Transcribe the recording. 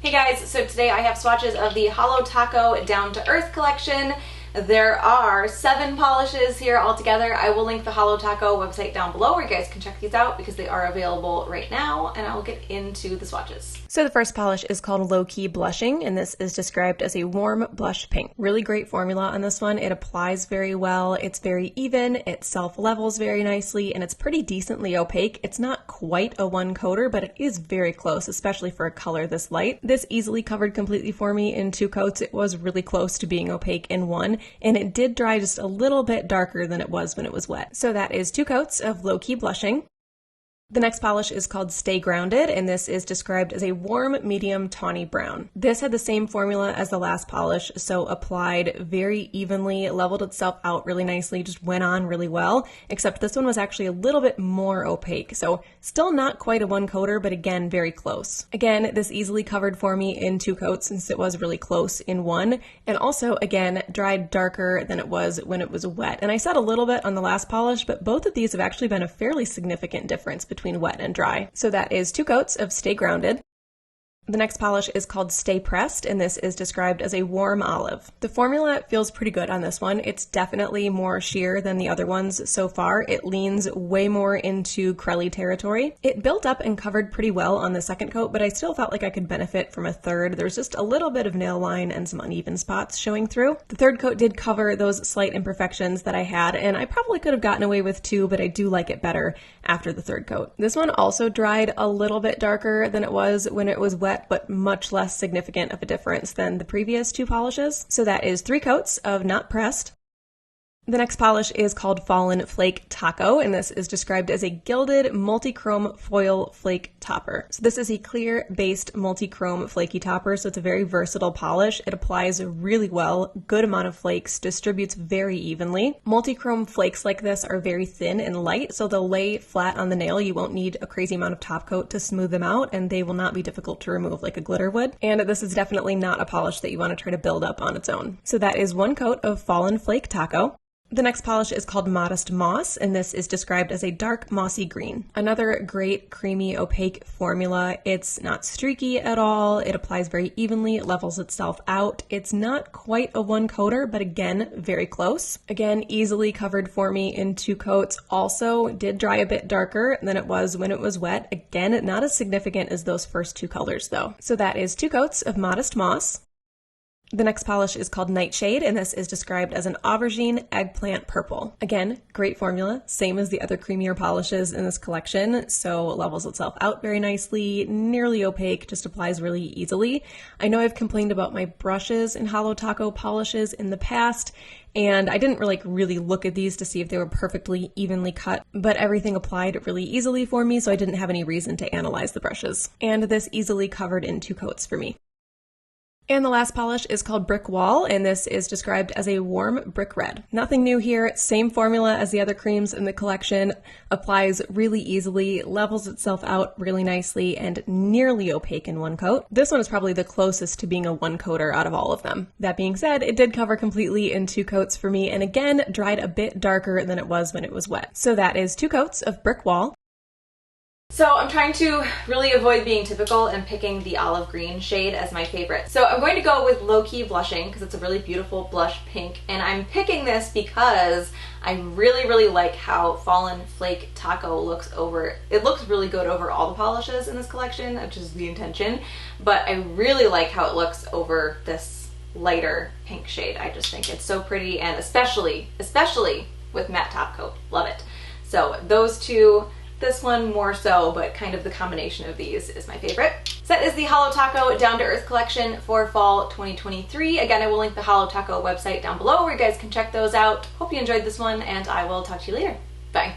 Hey guys, so today I have swatches of the Holo Taco Down to Earth collection. There are 7 polishes here altogether. I will link the Holo Taco website down below where you guys can check these out because they are available right now, and I will get into the swatches. So the first polish is called Lowkey Blushing, and this is described as a warm blush pink. Really great formula on this one. It applies very well, it's very even, it self-levels very nicely, and it's pretty decently opaque. It's not quite a one coater, but it is very close, especially for a color this light. This easily covered completely for me in 2 coats. It was really close to being opaque in 1, and it did dry just a little bit darker than it was when it was wet. So that is 2 coats of Lowkey Blushing. The next polish is called Stay Grounded, and this is described as a warm, medium, tawny brown. This had the same formula as the last polish, so applied very evenly, leveled itself out really nicely, just went on really well, except this one was actually a little bit more opaque, so still not quite a one coater, but again, very close. Again, this easily covered for me in 2 coats since it was really close in 1, and also, again, dried darker than it was when it was wet. And I said a little bit on the last polish, but both of these have actually been a fairly significant difference between wet and dry. So that is 2 coats of Stay Grounded. The next polish is called Stay Pressed, and this is described as a warm olive. The formula feels pretty good on this one. It's definitely more sheer than the other ones so far. It leans way more into crelly territory. It built up and covered pretty well on the second coat, but I still felt like I could benefit from a third. There's just a little bit of nail line and some uneven spots showing through. The third coat did cover those slight imperfections that I had, and I probably could have gotten away with 2, but I do like it better after the third coat. This one also dried a little bit darker than it was when it was wet, but much less significant of a difference than the previous 2 polishes. So that is 3 coats of Not Pressed. The next polish is called Fallen Flake Taco, and this is described as a gilded multi-chrome foil flake topper. So this is a clear-based multi-chrome flaky topper, so it's a very versatile polish. It applies really well, good amount of flakes, distributes very evenly. Multi-chrome flakes like this are very thin and light, so they'll lay flat on the nail. You won't need a crazy amount of top coat to smooth them out, and they will not be difficult to remove like a glitter would. And this is definitely not a polish that you want to try to build up on its own. So that is 1 coat of Fallen Flake Taco. The next polish is called Modest Moss, and this is described as a dark mossy green. Another great creamy opaque formula. It's not streaky at all. It applies very evenly. It levels itself out. It's not quite a one coater, but again, very close. Again, easily covered for me in 2 coats. Also did dry a bit darker than it was when it was wet. Again, not as significant as those first 2 colors though. So that is 2 coats of Modest Moss. The next polish is called Nightshade, and this is described as an aubergine eggplant purple. Again, great formula, same as the other creamier polishes in this collection, so it levels itself out very nicely, nearly opaque, just applies really easily. I know I've complained about my brushes in Holo Taco polishes in the past, and I didn't really look at these to see if they were perfectly evenly cut, but everything applied really easily for me, so I didn't have any reason to analyze the brushes. And this easily covered in 2 coats for me. And the last polish is called Brickwall, and this is described as a warm brick red. Nothing new here, same formula as the other creams in the collection, applies really easily, levels itself out really nicely, and nearly opaque in 1 coat. This one is probably the closest to being a one coater out of all of them. That being said, it did cover completely in 2 coats for me, and again, dried a bit darker than it was when it was wet. So that is 2 coats of Brickwall. So I'm trying to really avoid being typical and picking the olive green shade as my favorite. So I'm going to go with Lowkey Blushing because it's a really beautiful blush pink, and I'm picking this because I really like how Fallen Flake Taco looks over. It looks really good over all the polishes in this collection, which is the intention, but I really like how it looks over this lighter pink shade. I just think it's so pretty, and especially with matte top coat. Love it. So those 2, this one more so, but kind of the combination of these is my favorite. So that is the Holo Taco Down to Earth collection for fall 2023. Again, I will link the Holo Taco website down below where you guys can check those out. Hope you enjoyed this one, and I will talk to you later. Bye.